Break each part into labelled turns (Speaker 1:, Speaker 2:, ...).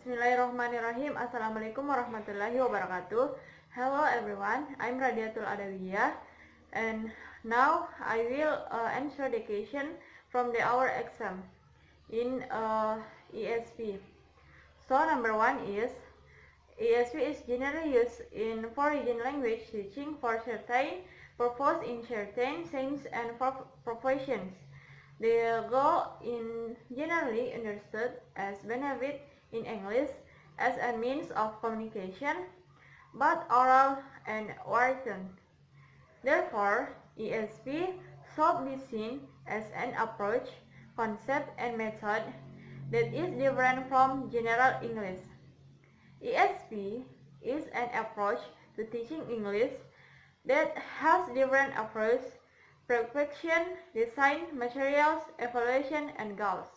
Speaker 1: Bismillahirrahmanirrahim. Assalamualaikum warahmatullahi wabarakatuh. Hello everyone, I'm Radiatul Adawiyah, and now I will answer the question from our exam in ESP. So number one is ESP is generally used in foreign language teaching for certain purpose in certain science and professions. The goal is generally understood as benefit in English as a means of communication, both oral and written. Therefore, ESP should be seen as an approach, concept, and method that is different from general English. ESP is an approach to teaching English that has different approaches, perfection, design, materials, evaluation, and goals.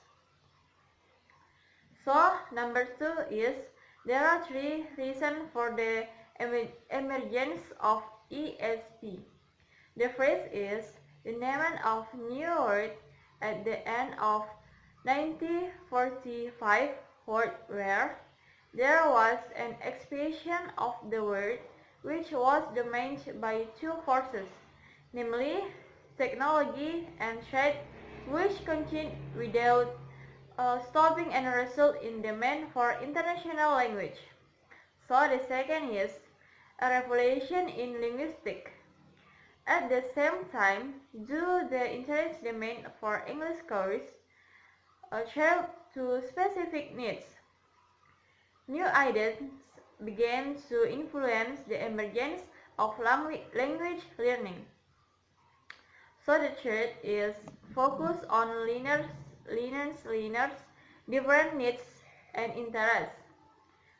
Speaker 1: So, number two is there are three reasons for the emergence of ESP. The first is the name of new word at the end of 1945 where there was an expansion of the word which was dominated by two forces, namely technology and trade, which continued without stopping and result in demand for international language. So the second is a revolution in linguistics. At the same time, due the intense demand for English courses, shared to specific needs, new ideas began to influence the emergence of language learning. So the third is focus on learners' different needs and interests,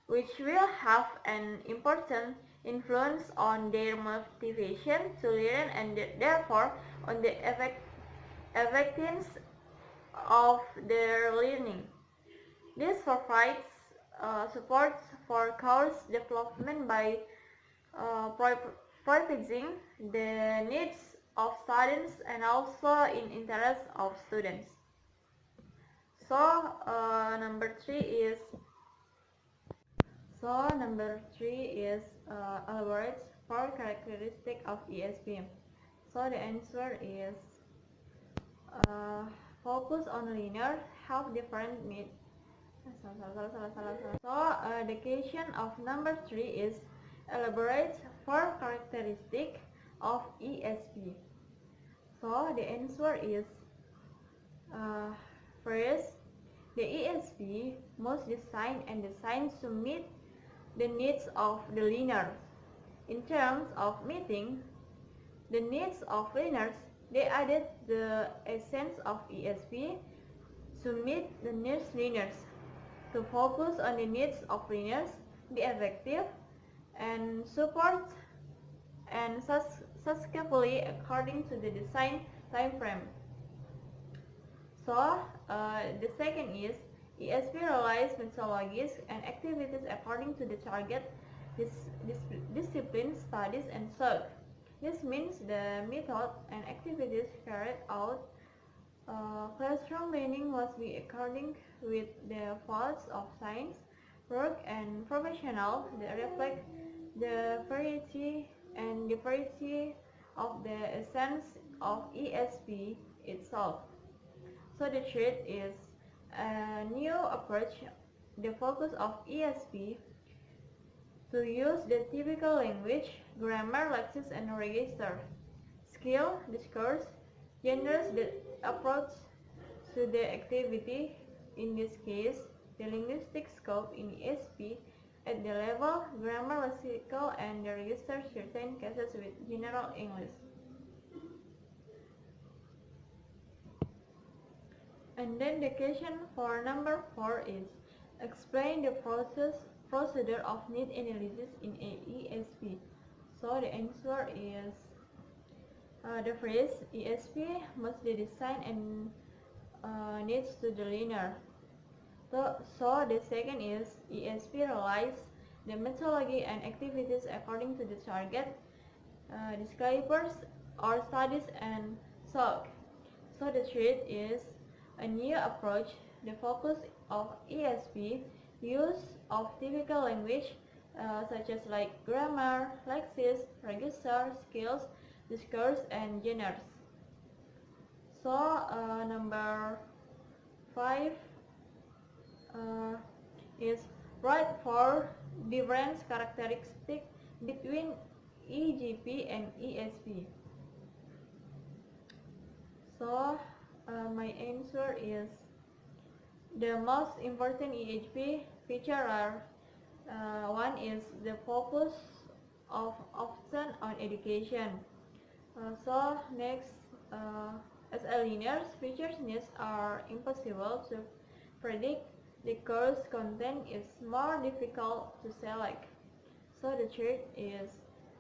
Speaker 1: which will have an important influence on their motivation to learn and therefore on the effectiveness of their learning. This provides support for course development by prioritizing the needs of students and also in interest of students. So number three is elaborate four characteristics of ESP. So the answer is focus on learner have different needs. So the question of number three is elaborate four characteristics of ESP. So the answer is first, the ESP must design and design to meet the needs of the learner. In terms of meeting the needs of learners, they added the essence of ESP to meet the needs learners, to focus on the needs of learners, be effective, and support and successfully according to the design time frame. So the second is ESP relies methodologies and activities according to the target discipline, studies, and so. This means the method and activities carried out classroom learning must be according with the fields of science, work, and professional that reflect the variety and diversity of the essence of ESP itself. So the third is a new approach, the focus of ESP to use the typical language, grammar, lexis, and register, skill, discourse, genres that approach to the activity, in this case, the linguistic scope in ESP at the level, grammar, lexical, and the register certain cases with general English. And then the question for number 4 is explain the procedure of need analysis in ESP. So the answer is the phrase ESP must be designed and needs to the learner. So the second is ESP relies the methodology and activities according to the target describers or studies and so. So the third is a new approach, the focus of ESP use of typical language such as like grammar, lexis, register, skills, discourse, and genres. So number 5 uh, is write for difference characteristic between EGP and ESP. So my answer is the most important EHP feature are one is the focus of often on education. So next, as a learner's features needs are impossible to predict. The course content is more difficult to select. So the third is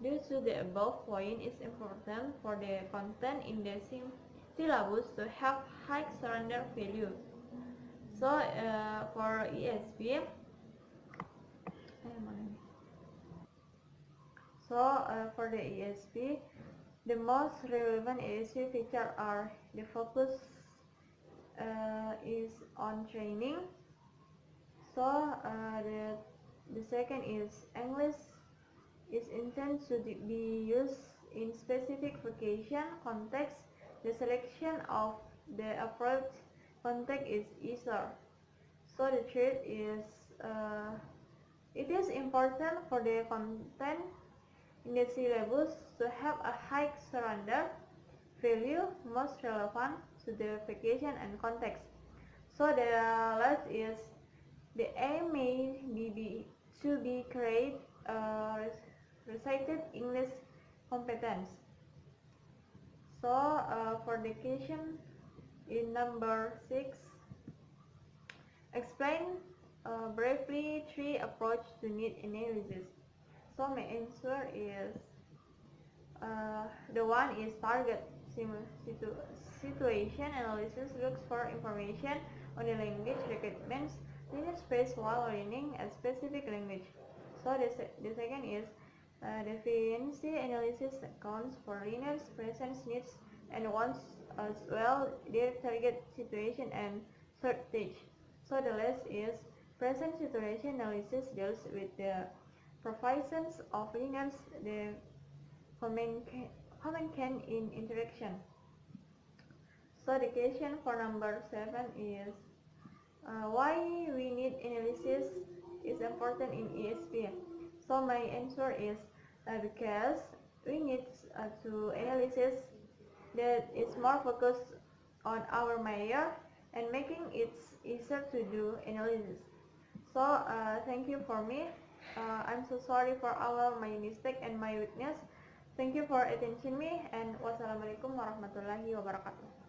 Speaker 1: due to the above point, it's important for the content in the syllabus to have high surrender value. So for ESP, for the ESP, the most relevant ESP features are the focus is on training. So the second is English is intended to be used in specific vocation context. The selection of the approach context is easier. So the third is it is important for the content in the syllabus to have a high surrender value most relevant to the vocation and context. So the last is the aim may be to be create recited English competence. So for the question in number 6, explain briefly 3 approach to need analysis. So my answer is the one is target situation analysis looks for information on the language requirements linear space while learning a specific language. So the second is deficiency analysis accounts for learners' present needs and wants as well their target situation and shortage. So the last is present situation analysis deals with the provisions of learners, the communicate in interaction. So the question for number 7 is why we need analysis is important in ESP. So my answer is because we need to analysis that is more focused on our major and making it easier to do analysis. So thank you for me. I'm so sorry for all my mistake and my weakness. Thank you for attention me and wassalamualaikum warahmatullahi wabarakatuh.